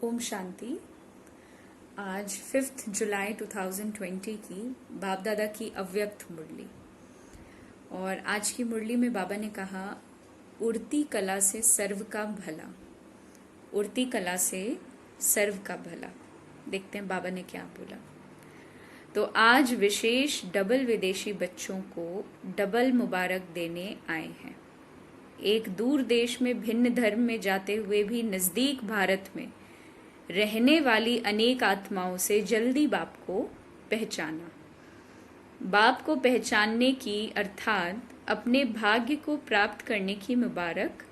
ओम शांति। आज 5 जुलाई 2020 की बाप दादा की अव्यक्त मुरली। और आज की मुरली में बाबा ने कहा, उड़ती कला से सर्व का भला। उड़ती कला से सर्व का भला। देखते हैं बाबा ने क्या बोला। तो आज विशेष डबल विदेशी बच्चों को डबल मुबारक देने आए हैं। एक दूर देश में भिन्न धर्म में जाते हुए भी नजदीक भारत में रहने वाली अनेक आत्माओं से जल्दी बाप को पहचाना। बाप को पहचानने की अर्थात अपने भाग्य को प्राप्त करने की मुबारक,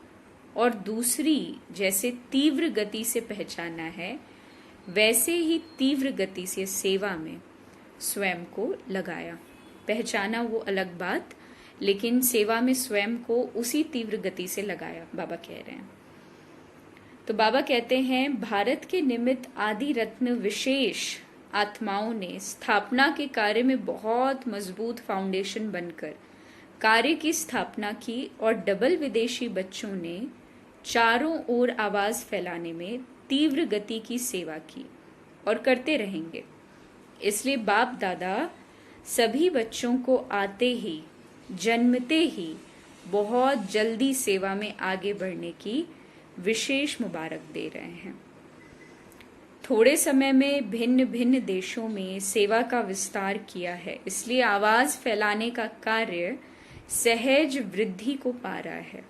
और दूसरी जैसे तीव्र गति से पहचाना है वैसे ही तीव्र गति से सेवा में स्वयं को लगाया। पहचाना वो अलग बात, लेकिन सेवा में स्वयं को उसी तीव्र गति से लगाया, बाबा कह रहे हैं। तो बाबा कहते हैं, भारत के निमित्त आदि रत्न विशेष आत्माओं ने स्थापना के कार्य में बहुत मजबूत फाउंडेशन बनकर कार्य की स्थापना की, और डबल विदेशी बच्चों ने चारों ओर आवाज फैलाने में तीव्र गति की सेवा की और करते रहेंगे। इसलिए बाप दादा सभी बच्चों को आते ही, जन्मते ही बहुत जल्दी सेवा में आगे बढ़ने की विशेष मुबारक दे रहे हैं। थोड़े समय में भिन्न भिन्न देशों में सेवा का विस्तार किया है, इसलिए आवाज फैलाने का कार्य सहज वृद्धि को पा रहा है,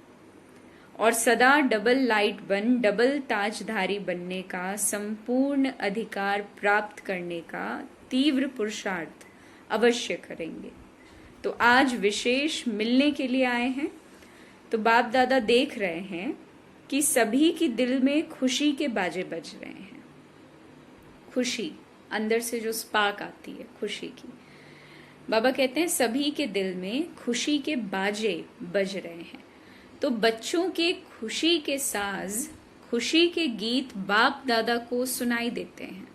और सदा डबल लाइट बन डबल ताजधारी बनने का संपूर्ण अधिकार प्राप्त करने का तीव्र पुरुषार्थ अवश्य करेंगे। तो आज विशेष मिलने के लिए आए हैं। तो बाप दादा देख रहे हैं कि सभी की दिल में खुशी के बाजे बज रहे हैं। खुशी अंदर से जो स्पार्क आती है खुशी की, बाबा कहते हैं सभी के दिल में खुशी के बाजे बज रहे हैं। तो बच्चों के खुशी के साज, खुशी के गीत बाप दादा को सुनाई देते हैं।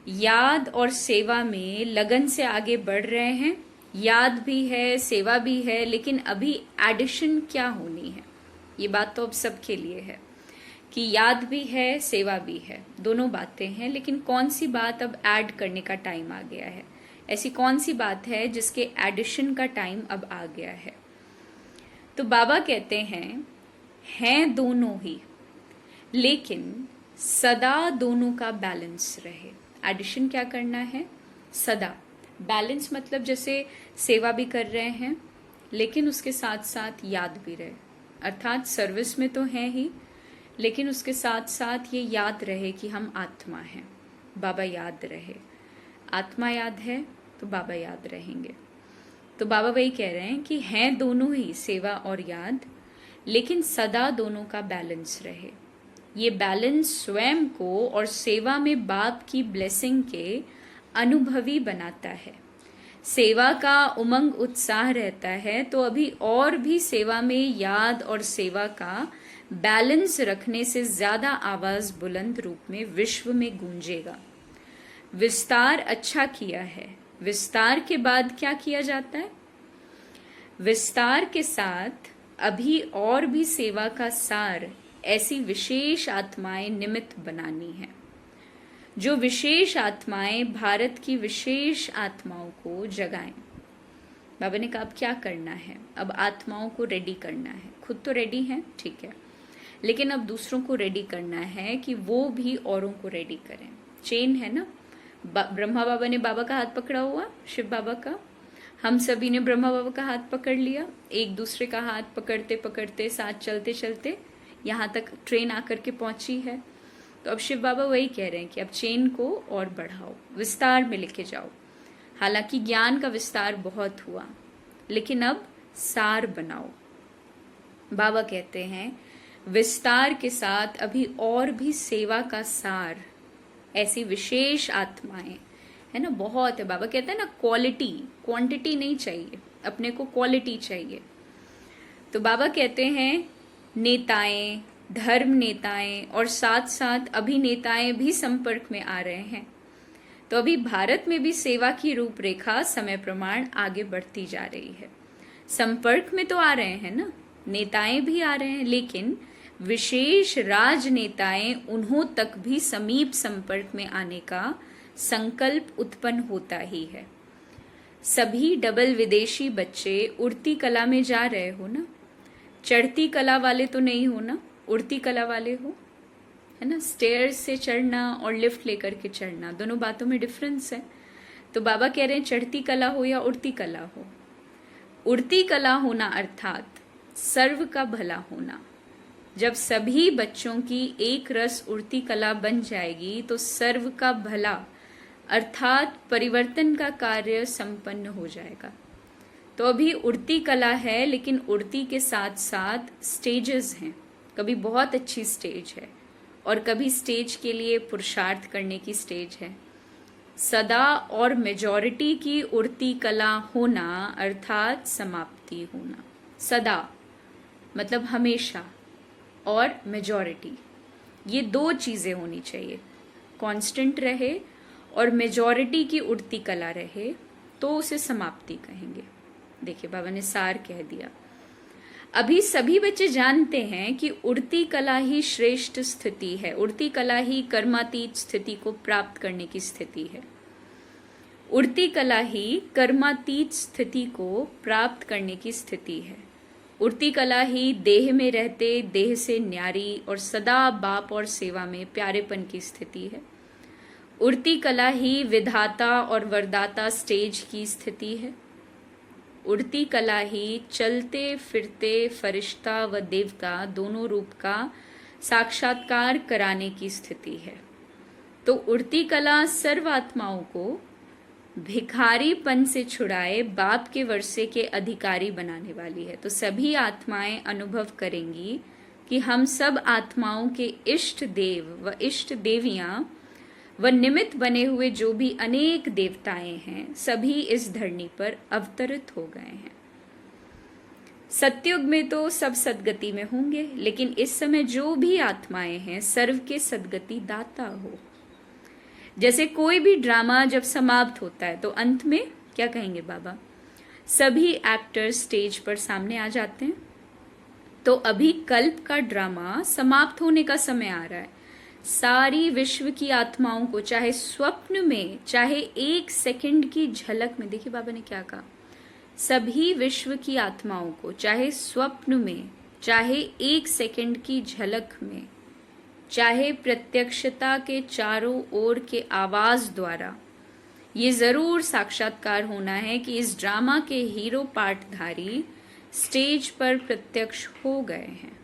याद और सेवा में लगन से आगे बढ़ रहे हैं। याद भी है, सेवा भी है, लेकिन अभी एडिशन क्या होनी है, ये बात तो अब सबके लिए है कि याद भी है, सेवा भी है, दोनों बातें हैं, लेकिन कौन सी बात अब ऐड करने का टाइम आ गया है। ऐसी कौन सी बात है जिसके एडिशन का टाइम अब आ गया है। तो बाबा कहते हैं दोनों ही, लेकिन सदा दोनों का बैलेंस रहे। एडिशन क्या करना है? सदा। बैलेंस मतलब जैसे सेवा भी कर रहे हैं, लेकिन उसके साथ साथ याद भी रहे, अर्थात सर्विस में तो है ही, लेकिन उसके साथ साथ ये याद रहे कि हम आत्मा हैं। बाबा याद रहे, आत्मा याद है तो बाबा याद रहेंगे। तो बाबा वही कह रहे हैं कि हैं दोनों ही, सेवा और याद, लेकिन सदा दोनों का बैलेंस रहे। ये बैलेंस स्वयं को और सेवा में बाप की ब्लेसिंग के अनुभवी बनाता है। सेवा का उमंग उत्साह रहता है, तो अभी और भी सेवा में याद और सेवा का बैलेंस रखने से ज्यादा आवाज बुलंद रूप में विश्व में गूंजेगा। विस्तार अच्छा किया है। विस्तार के बाद क्या किया जाता है? विस्तार के साथ अभी और भी सेवा का सार ऐसी विशेष आत्माएं निमित्त बनानी है। जो विशेष आत्माएं भारत की विशेष आत्माओं को जगाएं। बाबा ने कहा अब क्या करना है? अब आत्माओं को रेडी करना है। खुद तो रेडी हैं, ठीक है, लेकिन अब दूसरों को रेडी करना है कि वो भी औरों को रेडी करें। चेन है ना, ब्रह्मा बाबा ने बाबा का हाथ पकड़ा हुआ, शिव बाबा का, हम सभी ने ब्रह्मा बाबा का हाथ पकड़ लिया। एक दूसरे का हाथ पकड़ते पकड़ते साथ चलते चलते यहाँ तक ट्रेन आकर के पहुंची है। तो अब शिव बाबा वही कह रहे हैं कि अब चेन को और बढ़ाओ, विस्तार में लेके जाओ। हालांकि ज्ञान का विस्तार बहुत हुआ, लेकिन अब सार बनाओ। बाबा कहते हैं विस्तार के साथ अभी और भी सेवा का सार, ऐसी विशेष आत्माएं है ना, बहुत है। बाबा कहते हैं ना, क्वालिटी, क्वांटिटी नहीं चाहिए, अपने को क्वालिटी चाहिए। तो बाबा कहते हैं नेताएं, धर्म नेताएं और साथ साथ अभिनेताएं भी संपर्क में आ रहे हैं। तो अभी भारत में भी सेवा की रूपरेखा समय प्रमाण आगे बढ़ती जा रही है। संपर्क में तो आ रहे हैं ना, नेताएं भी आ रहे हैं, लेकिन विशेष राजनेताएं उन्हों तक भी समीप संपर्क में आने का संकल्प उत्पन्न होता ही है। सभी डबल विदेशी बच्चे उड़ती कला में जा रहे हो ना, चढ़ती कला वाले तो नहीं हो ना, उड़ती कला वाले हो, है ना। स्टेयर्स से चढ़ना और लिफ्ट लेकर के चढ़ना, दोनों बातों में डिफरेंस है। तो बाबा कह रहे हैं चढ़ती कला हो या उड़ती कला हो। उड़ती कला होना अर्थात सर्व का भला होना। जब सभी बच्चों की एक रस उड़ती कला बन जाएगी तो सर्व का भला अर्थात परिवर्तन का कार्य संपन्न हो जाएगा। तो अभी उड़ती कला है, लेकिन उड़ती के साथ साथ स्टेजेस हैं। कभी बहुत अच्छी स्टेज है और कभी स्टेज के लिए पुरुषार्थ करने की स्टेज है। सदा और मेजॉरिटी की उड़ती कला होना अर्थात समाप्ति होना। सदा मतलब हमेशा, और मेजॉरिटी, ये दो चीजें होनी चाहिए। कांस्टेंट रहे और मेजॉरिटी की उड़ती कला रहे तो उसे समाप्ति कहेंगे। देखिए बाबा ने सार कह दिया। अभी सभी बच्चे जानते हैं कि उड़ती कला ही श्रेष्ठ स्थिति है, उड़ती कला ही कर्मातीत स्थिति को प्राप्त करने की स्थिति है। उड़ती कला ही कर्मातीत स्थिति को प्राप्त करने की स्थिति है। उड़ती कला ही देह में रहते देह से न्यारी और सदा बाप और सेवा में प्यारेपन की स्थिति है। उड़ती कला ही विधाता और वरदाता स्टेज की स्थिति है। उड़ती कला ही चलते फिरते फरिश्ता व देवता दोनों रूप का साक्षात्कार कराने की स्थिति है। तो उड़ती कला सर्वात्माओं को भिखारीपन से छुड़ाए बाप के वर्षे के अधिकारी बनाने वाली है। तो सभी आत्माएं अनुभव करेंगी कि हम सब आत्माओं के इष्ट देव व इष्ट देवियां व निमित्त बने हुए जो भी अनेक देवताएं हैं, सभी इस धरनी पर अवतरित हो गए हैं। सतयुग में तो सब सदगति में होंगे, लेकिन इस समय जो भी आत्माएं हैं सर्व के सदगति दाता हो। जैसे कोई भी ड्रामा जब समाप्त होता है तो अंत में क्या कहेंगे बाबा? सभी एक्टर्स स्टेज पर सामने आ जाते हैं। तो अभी कल्प का ड्रामा समाप्त होने का समय आ रहा है। सारी विश्व की आत्माओं को, चाहे स्वप्न में, चाहे एक सेकंड की झलक में, देखिए बाबा ने क्या कहा, सभी विश्व की आत्माओं को चाहे स्वप्न में, चाहे एक सेकंड की झलक में, चाहे प्रत्यक्षता के चारों ओर के आवाज द्वारा, ये जरूर साक्षात्कार होना है कि इस ड्रामा के हीरो पाठधारी स्टेज पर प्रत्यक्ष हो गए हैं।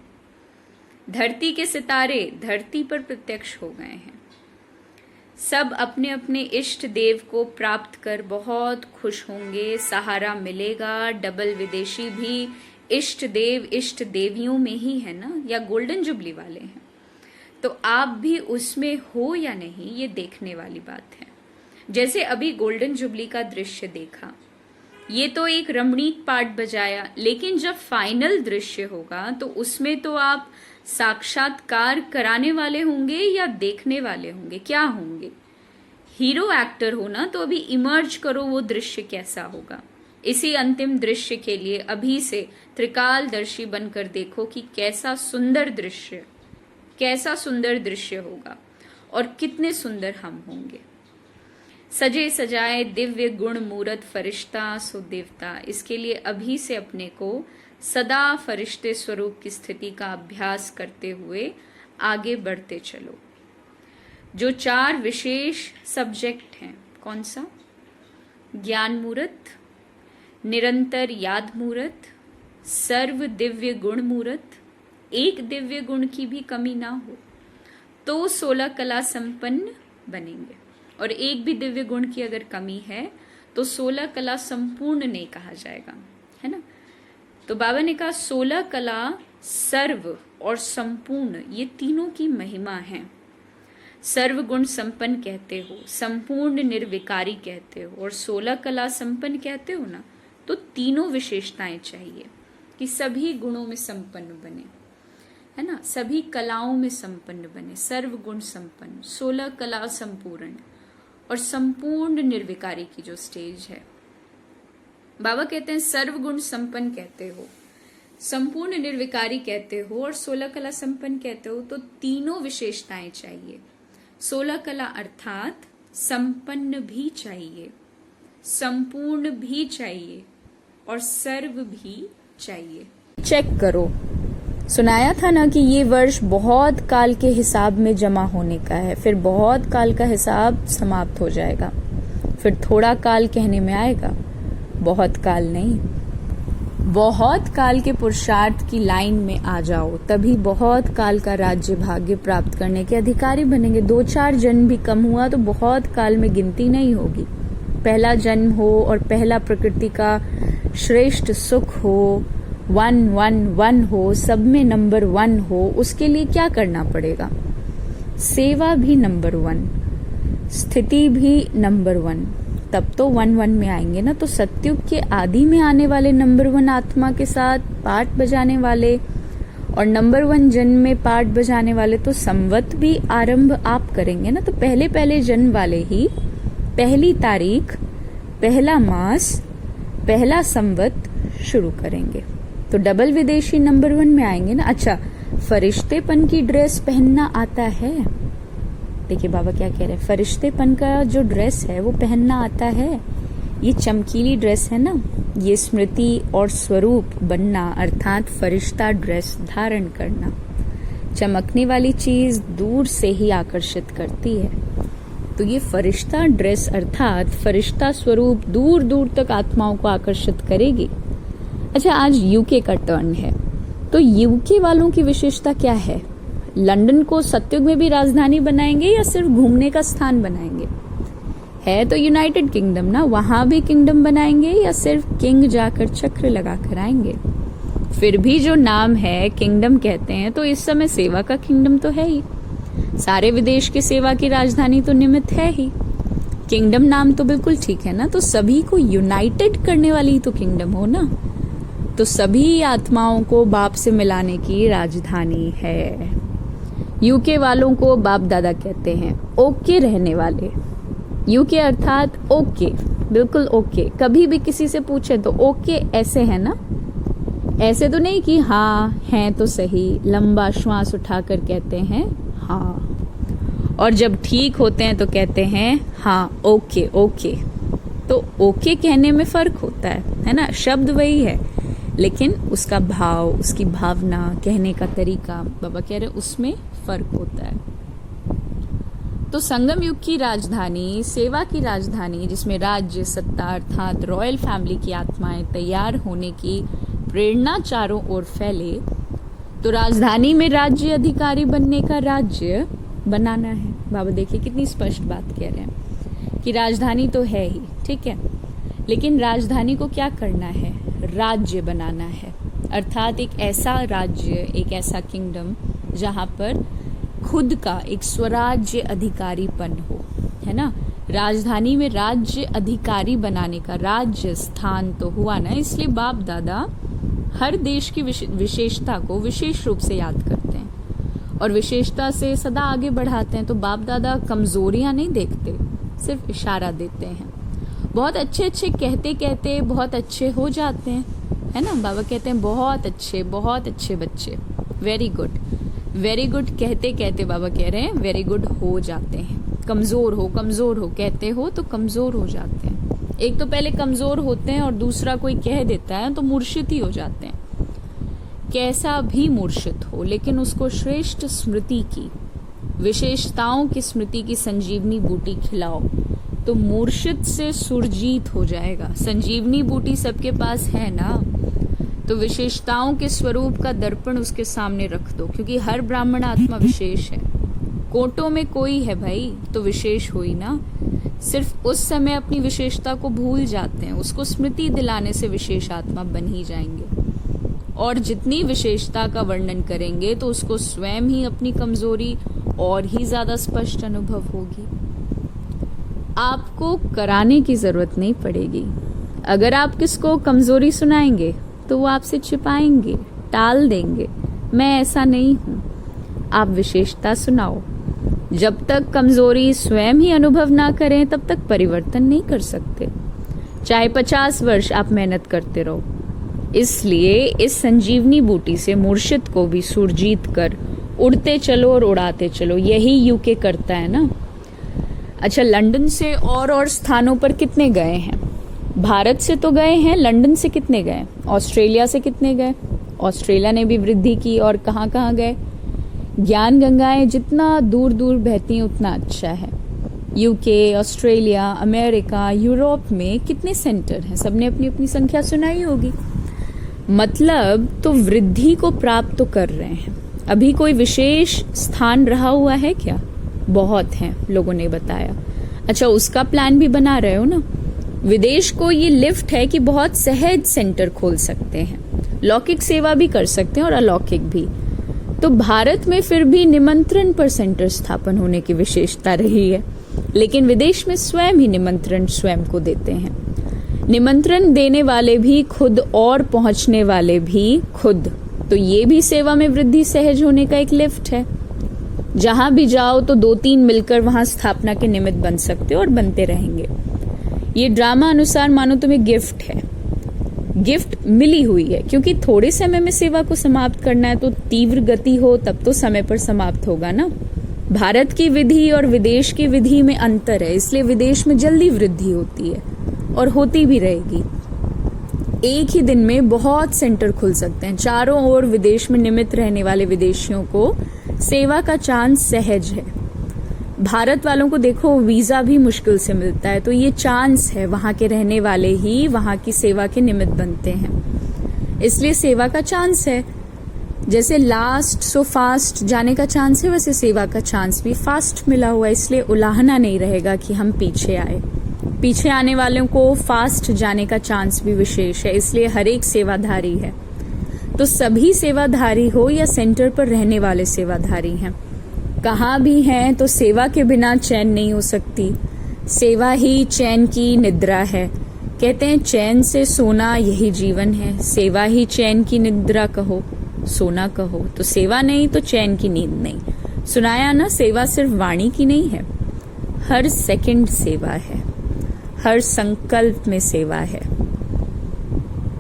धरती के सितारे धरती पर प्रत्यक्ष हो गए हैं। सब अपने अपने इष्ट देव को प्राप्त कर बहुत खुश होंगे, सहारा मिलेगा। डबल विदेशी भी इष्ट देव इष्ट देवियों में ही है ना, या गोल्डन जुबली वाले हैं। तो आप भी उसमें हो या नहीं, ये देखने वाली बात है। जैसे अभी गोल्डन जुबली का दृश्य देखा, ये तो एक रमणीक पार्ट बजाया, लेकिन जब फाइनल दृश्य होगा तो उसमें तो आप साक्षात्कार कराने वाले होंगे या देखने वाले होंगे? क्या होंगे? हीरो एक्टर हो ना, तो अभी इमर्ज करो वो दृश्य कैसा होगा। इसी अंतिम दृश्य के लिए अभी से त्रिकालदर्शी बनकर देखो कि कैसा सुंदर दृश्य होगा और कितने सुंदर हम होंगे। सजे सजाए दिव्य गुण मूरत फरिश्ता सो देवता, इसके लिए अभी से अपने को सदा फरिश्ते स्वरूप की स्थिति का अभ्यास करते हुए आगे बढ़ते चलो। जो 4 विशेष सब्जेक्ट हैं, कौन सा? ज्ञान मूरत, निरंतर याद मूरत, सर्व दिव्य गुण मूरत, एक दिव्य गुण की भी कमी ना हो तो 16 कला संपन्न बनेंगे। और एक भी दिव्य गुण की अगर कमी है तो 16 कला संपूर्ण नहीं कहा जाएगा, है ना। तो बाबा ने कहा 16 कला सर्व और संपूर्ण, ये तीनों की महिमा है। सर्व गुण संपन्न कहते हो, संपूर्ण निर्विकारी कहते हो, और 16 कला संपन्न कहते हो ना, तो तीनों विशेषताएं चाहिए कि सभी गुणों में संपन्न बने, है ना, सभी कलाओं में संपन्न बने, सर्व गुण संपन्न, 16 कला संपूर्ण और संपूर्ण निर्विकारी की जो स्टेज है। बाबा कहते हैं सर्व गुण संपन्न कहते हो, संपूर्ण निर्विकारी कहते हो और 16 कला संपन्न कहते हो, तो तीनों विशेषताएं चाहिए। 16 कला अर्थात संपन्न भी चाहिए, संपूर्ण भी चाहिए और सर्व भी चाहिए। चेक करो, सुनाया था ना कि ये वर्ष बहुत काल के हिसाब में जमा होने का है, फिर बहुत काल का हिसाब समाप्त हो जाएगा, फिर थोड़ा काल कहने में आएगा, बहुत काल नहीं। बहुत काल के पुरुषार्थ की लाइन में आ जाओ, तभी बहुत काल का राज्य भाग्य प्राप्त करने के अधिकारी बनेंगे। 2-4 जन्म भी कम हुआ तो बहुत काल में गिनती नहीं होगी। पहला जन्म हो और पहला प्रकृति का श्रेष्ठ सुख हो, 111 हो, सब में नंबर 1 हो, उसके लिए क्या करना पड़ेगा? सेवा भी नंबर 1, स्थिति भी नंबर 1, तब तो 1-1 में आएंगे ना। तो सत्युग के आदि में आने वाले नंबर 1 आत्मा के साथ पाठ बजाने वाले और नंबर 1 जन्म में पाठ बजाने वाले, तो संवत भी आरंभ आप करेंगे ना। तो पहले जन्म वाले ही पहली तारीख, पहला मास, पहला संवत शुरू करेंगे, तो डबल विदेशी नंबर 1 में आएंगे ना। अच्छा, फरिश्तेपन की ड्रेस पहनना आता है? देखिए बाबा क्या कह रहे हैं, फरिश्तेपन का जो ड्रेस है वो पहनना आता है। ये चमकीली ड्रेस है ना, ये स्मृति और स्वरूप बनना अर्थात फरिश्ता ड्रेस धारण करना। चमकने वाली चीज दूर से ही आकर्षित करती है, तो ये फरिश्ता ड्रेस अर्थात फरिश्ता स्वरूप दूर दूर तक आत्माओं को आकर्षित करेगी। अच्छा, आज यूके का टर्न है, तो यूके वालों की विशेषता क्या है? लंदन को सत्युग में भी राजधानी बनाएंगे या सिर्फ घूमने का स्थान बनाएंगे? है तो यूनाइटेड किंगडम ना, वहां भी किंगडम बनाएंगे या सिर्फ किंग जाकर चक्र लगा कर आएंगे? फिर भी जो नाम है किंगडम कहते हैं, तो इस समय सेवा का किंगडम तो है ही, सारे विदेश की सेवा की राजधानी तो निमित्त है ही। किंगडम नाम तो बिल्कुल ठीक है ना, तो सभी को यूनाइटेड करने वाली तो किंगडम हो ना, तो सभी आत्माओं को बाप से मिलाने की राजधानी है। यूके वालों को बाप दादा कहते हैं, ओके रहने वाले। यूके अर्थात ओके, बिल्कुल ओके। कभी भी किसी से पूछे तो ओके ऐसे है ना, ऐसे तो नहीं कि हाँ हैं तो सही, लंबा श्वास उठाकर कहते हैं हाँ, और जब ठीक होते हैं तो कहते हैं हाँ ओके ओके। तो ओके कहने में फर्क होता है ना, शब्द वही है लेकिन उसका भाव, उसकी भावना, कहने का तरीका, बाबा कह रहे उसमें फर्क होता है। तो संगम युग की राजधानी, सेवा की राजधानी, जिसमें राज्य सत्ता अर्थात रॉयल फैमिली की आत्माएं तैयार होने की प्रेरणा चारों ओर फैले, तो राजधानी में राज्य अधिकारी बनने का राज्य बनाना है। बाबा देखिए कितनी स्पष्ट बात कह रहे हैं कि राजधानी तो है ही, ठीक है, लेकिन राजधानी को क्या करना है? राज्य बनाना है, अर्थात एक ऐसा राज्य, एक ऐसा किंगडम जहां पर खुद का एक स्वराज्य अधिकारीपन हो, है ना। राजधानी में राज्य अधिकारी बनाने का राज्य स्थान तो हुआ ना, इसलिए बाप दादा हर देश की विशेषता को विशेष रूप से याद करते हैं और विशेषता से सदा आगे बढ़ाते हैं। तो बाप दादा कमजोरियां नहीं देखते, सिर्फ इशारा देते हैं। बहुत अच्छे कहते कहते बहुत अच्छे हो जाते हैं, है ना। बाबा कहते हैं बहुत अच्छे बच्चे, वेरी गुड कहते कहते बाबा कह रहे हैं वेरी गुड हो जाते हैं। कमजोर हो कहते हो तो कमजोर हो जाते हैं। एक तो पहले कमजोर होते हैं और दूसरा कोई कह देता है तो मूर्छित ही हो जाते हैं। कैसा भी मूर्छित हो लेकिन उसको श्रेष्ठ स्मृति की, विशेषताओं की स्मृति की संजीवनी बूटी खिलाओ तो मूर्छित से सुरजीत हो जाएगा। संजीवनी बूटी सबके पास है ना, तो विशेषताओं के स्वरूप का दर्पण उसके सामने रख दो, क्योंकि हर ब्राह्मण आत्मा विशेष है। कोटों में कोई है भाई तो विशेष हो ही ना। सिर्फ उस समय अपनी विशेषता को भूल जाते हैं, उसको स्मृति दिलाने से विशेष आत्मा बन ही जाएंगे। और जितनी विशेषता का वर्णन करेंगे तो उसको स्वयं ही अपनी कमजोरी और ही ज्यादा स्पष्ट अनुभव होगी। आपको कराने की जरूरत नहीं पड़ेगी। अगर आप किसको कमजोरी सुनाएंगे तो वो आपसे छिपाएंगे, टाल देंगे, मैं ऐसा नहीं हूं। आप विशेषता सुनाओ। जब तक कमजोरी स्वयं ही अनुभव ना करें तब तक परिवर्तन नहीं कर सकते। चाहे 50 वर्ष आप मेहनत करते रहो, इसलिए इस संजीवनी बूटी से मुर्शिद को भी सुरजीत कर उड़ते चलो और उड़ाते चलो, यही यूके करता है ना। अच्छा, लंदन से और स्थानों पर कितने गए हैं? भारत से तो गए हैं, लंदन से कितने गए? ऑस्ट्रेलिया से कितने गए? ऑस्ट्रेलिया ने भी वृद्धि की। और कहाँ कहाँ गए? ज्ञान गंगाएं जितना दूर दूर बहती हैं उतना अच्छा है। यूके, ऑस्ट्रेलिया, अमेरिका, यूरोप में कितने सेंटर हैं? सबने अपनी अपनी संख्या सुनाई होगी। मतलब तो वृद्धि को प्राप्त तो कर रहे हैं। अभी कोई विशेष स्थान रहा हुआ है क्या? बहुत हैं, लोगों ने बताया। अच्छा, उसका प्लान भी बना रहे हो ना। विदेश को ये लिफ्ट है कि बहुत सहज सेंटर खोल सकते हैं, लौकिक सेवा भी कर सकते हैं और अलौकिक भी। तो भारत में फिर भी निमंत्रण पर सेंटर स्थापन होने की विशेषता रही है, लेकिन विदेश में स्वयं ही निमंत्रण स्वयं को देते हैं। निमंत्रण देने वाले भी खुद और पहुंचने वाले भी खुद। तो ये भी सेवा में वृद्धि सहज होने का एक लिफ्ट है। जहां भी जाओ तो 2-3 मिलकर वहां स्थापना के निमित्त बन सकते हो और बनते रहेंगे। ये ड्रामा अनुसार मानो तुम्हें गिफ्ट है, गिफ्ट मिली हुई है, क्योंकि थोड़े समय में सेवा को समाप्त करना है तो तीव्र गति हो तब तो समय पर समाप्त होगा ना। भारत की विधि और विदेश की विधि में अंतर है, इसलिए विदेश में जल्दी वृद्धि होती है और होती भी रहेगी। एक ही दिन में बहुत सेंटर खुल सकते हैं। चारों ओर विदेश में निमित रहने वाले विदेशियों को सेवा का चांस सहज है। भारत वालों को देखो, वीजा भी मुश्किल से मिलता है, तो ये चांस है, वहां के रहने वाले ही वहां की सेवा के निमित्त बनते हैं, इसलिए सेवा का चांस है। जैसे लास्ट सो फास्ट जाने का चांस है, वैसे सेवा का चांस भी फास्ट मिला हुआ है, इसलिए उलाहना नहीं रहेगा कि हम पीछे आए। पीछे आने वालों को फास्ट जाने का चांस भी विशेष है, इसलिए हर एक सेवाधारी है। तो सभी सेवाधारी हो या सेंटर पर रहने वाले सेवाधारी हैं, कहाँ भी हैं, तो सेवा के बिना चैन नहीं हो सकती। सेवा ही चैन की निद्रा है। कहते हैं चैन से सोना यही जीवन है। सेवा ही चैन की निद्रा कहो, सोना कहो। तो सेवा नहीं तो चैन की नींद नहीं। सुनाया ना, सेवा सिर्फ वाणी की नहीं है, हर सेकंड सेवा है, हर संकल्प में सेवा है।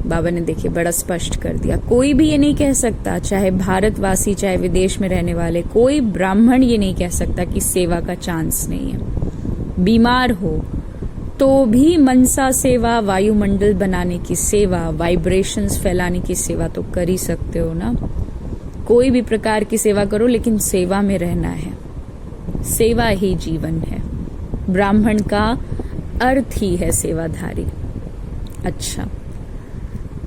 बाबा ने देखिए बड़ा स्पष्ट कर दिया। कोई भी ये नहीं कह सकता, चाहे भारतवासी चाहे विदेश में रहने वाले, कोई ब्राह्मण ये नहीं कह सकता कि सेवा का चांस नहीं है। बीमार हो तो भी मनसा सेवा, वायुमंडल बनाने की सेवा, वाइब्रेशंस फैलाने की सेवा तो कर ही सकते हो ना। कोई भी प्रकार की सेवा करो, लेकिन सेवा में रहना है। सेवा ही जीवन है। ब्राह्मण का अर्थ ही है सेवाधारी। अच्छा,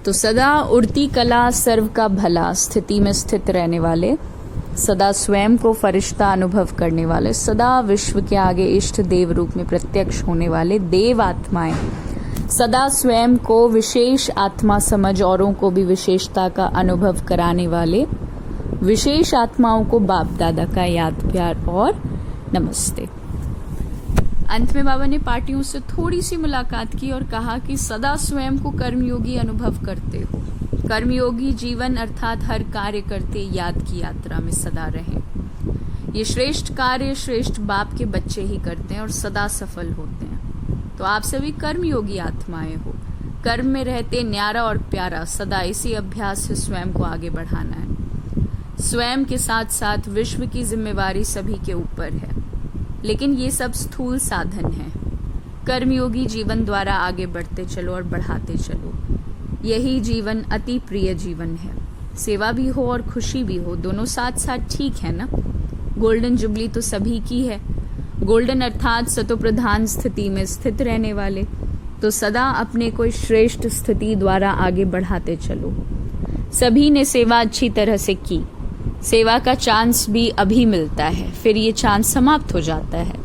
तो सदा उड़ती कला सर्व का भला स्थिति में स्थित रहने वाले, सदा स्वयं को फरिश्ता अनुभव करने वाले, सदा विश्व के आगे इष्ट देव रूप में प्रत्यक्ष होने वाले देव आत्माएं, सदा स्वयं को विशेष आत्मा समझ औरों को भी विशेषता का अनुभव कराने वाले विशेष आत्माओं को बाप दादा का याद प्यार और नमस्ते। अंत में बाबा ने पार्टियों से थोड़ी सी मुलाकात की और कहा कि सदा स्वयं को कर्मयोगी अनुभव करते हो। कर्मयोगी जीवन अर्थात हर कार्य करते याद की यात्रा में सदा रहें। ये श्रेष्ठ कार्य श्रेष्ठ बाप के बच्चे ही करते हैं और सदा सफल होते हैं। तो आप सभी कर्मयोगी आत्माएं हो, कर्म में रहते न्यारा और प्यारा, सदा इसी अभ्यास से स्वयं को आगे बढ़ाना है। स्वयं के साथ साथ विश्व की जिम्मेवारी सभी के ऊपर है, लेकिन ये सब स्थूल साधन है। कर्मयोगी जीवन द्वारा आगे बढ़ते चलो और बढ़ाते चलो, यही जीवन अति प्रिय जीवन है। सेवा भी हो और खुशी भी हो, दोनों साथ साथ ठीक है ना। गोल्डन जुबली तो सभी की है। गोल्डन अर्थात सतोप्रधान स्थिति में स्थित रहने वाले, तो सदा अपने को श्रेष्ठ स्थिति द्वारा आगे बढ़ाते चलो। सभी ने सेवा अच्छी तरह से की, सेवा का चांस भी अभी मिलता है, फिर ये चांस समाप्त हो जाता है,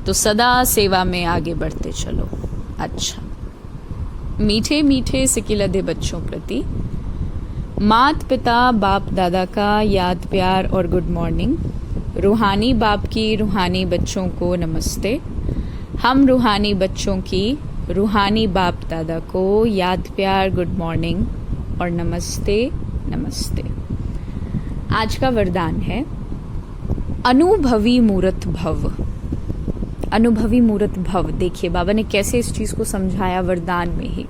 तो सदा सेवा में आगे बढ़ते चलो। अच्छा, मीठे मीठे सिकिलधे बच्चों प्रति मात पिता बाप दादा का याद प्यार और गुड मॉर्निंग। रूहानी बाप की रूहानी बच्चों को नमस्ते। हम रूहानी बच्चों की रूहानी बाप दादा को याद प्यार गुड मॉर्निंग और नमस्ते नमस्ते। आज का वरदान है अनुभवी मूर्त भव। अनुभवी मूर्त भव। देखिए बाबा ने कैसे इस चीज को समझाया वरदान में ही,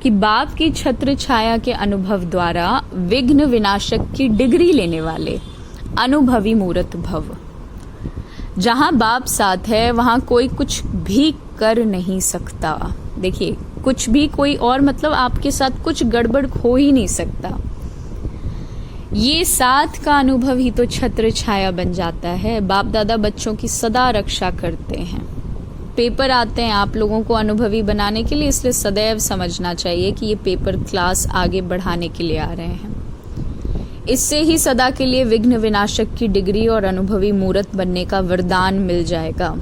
कि कि बाप की छत्र छाया के अनुभव द्वारा विघ्न विनाशक की डिग्री लेने वाले अनुभवी मूर्त भव। जहां बाप साथ है वहां कोई कुछ भी कर नहीं सकता। देखिए, कुछ भी कोई और मतलब आपके साथ कुछ गड़बड़ हो ही नहीं सकता। ये साथ का अनुभव ही तो छत्र छाया बन जाता है। बाप दादा बच्चों की सदा रक्षा करते हैं। पेपर आते हैं आप लोगों को अनुभवी बनाने के लिए, इसलिए सदैव समझना चाहिए कि ये पेपर क्लास आगे बढ़ाने के लिए आ रहे हैं। इससे ही सदा के लिए विघ्न विनाशक की डिग्री और अनुभवी मूर्त बनने का वरदान मिल जाएगा।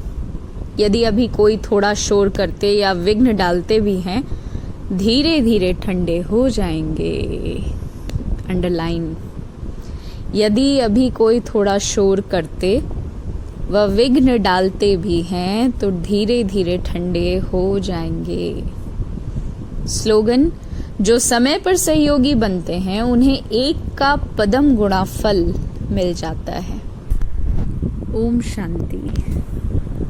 यदि अभी कोई थोड़ा शोर करते या विघ्न डालते भी हैं, धीरे धीरे ठंडे हो जाएंगे। अंडरलाइन, यदि अभी कोई थोड़ा शोर करते व विघ्न डालते भी हैं तो धीरे धीरे ठंडे हो जाएंगे। स्लोगन, जो समय पर सहयोगी बनते हैं उन्हें एक का पदम गुणा फल मिल जाता है। ओम शांति।